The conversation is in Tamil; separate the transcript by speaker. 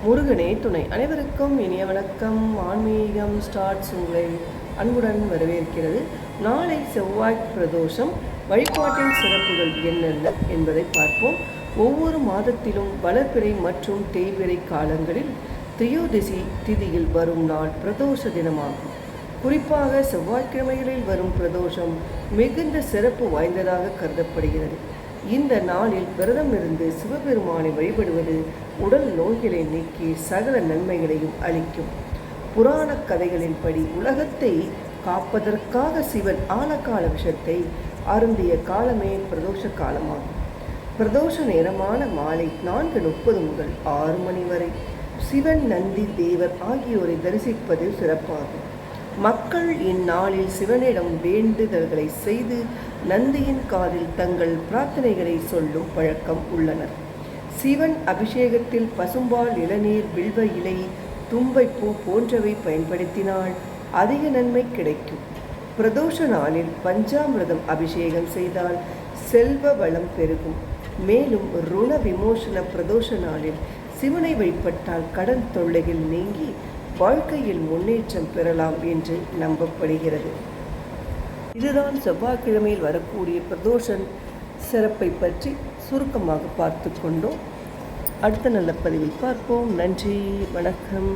Speaker 1: முருகனே துணை. அனைவருக்கும் இனிய வணக்கம். ஆன்மீகம் ஸ்டார்ட்ஸ் உங்களை அன்புடன் வரவேற்கிறது. நாளை செவ்வாய் பிரதோஷம். வழிபாட்டின் சிறப்புகள் என்னென்ன என்பதை பார்ப்போம். ஒவ்வொரு மாதத்திலும் வளர்பிறை மற்றும் தேய்பிறை காலங்களில் திரியோதசி திதியில் வரும் நாள் பிரதோஷ தினமாகும். குறிப்பாக செவ்வாய்க்கிழமைகளில் வரும் பிரதோஷம் மிகுந்த சிறப்பு வாய்ந்ததாக கருதப்படுகிறது. இந்த நாளில் விரதம் இருந்து சிவபெருமானை வழிபடுவது உடல் நோய்களை நீக்கி சகல நன்மைகளையும் அளிக்கும். புராண கதைகளின்படி உலகத்தை காப்பதற்காக சிவன் ஆலகால விஷத்தை அருந்திய காலமே பிரதோஷ காலமாகும். பிரதோஷ நேரமான மாலை 4:30 முதல் 6 மணி வரை சிவன், நந்தி, தேவர் ஆகியோரை தரிசிப்பது சிறப்பாகும். மக்கள் இந்நாளில் சிவனிடம் வேண்டுதல்களை செய்து நந்தியின் காதில் தங்கள் பிரார்த்தனைகளை சொல்லும் பழக்கம் உள்ளனர். சிவன் அபிஷேகத்தில் பசும்பால், இளநீர், வில்வ இலை, தும்பைப்பூ போன்றவை பயன்படுத்தினால் அதிக நன்மை கிடைக்கும். பிரதோஷ நாளில் பஞ்சாமிர்தம் அபிஷேகம் செய்தால் செல்வ வளம் பெருகும். மேலும் ருண விமோசன பிரதோஷ நாளில் சிவனை வழிபட்டால் கடன் தொல்லைகள் நீங்கி வாழ்க்கையில் முன்னேற்றம் பெறலாம் என்று நம்பப்படுகிறது. இதுதான் செவ்வாய்க்கிழமையில் வரக்கூடிய பிரதோஷ சிறப்பை பற்றி சுருக்கமாக பார்த்து கொண்டோம். அடுத்த நல்ல பதிவில் பார்ப்போம். நன்றி, வணக்கம்.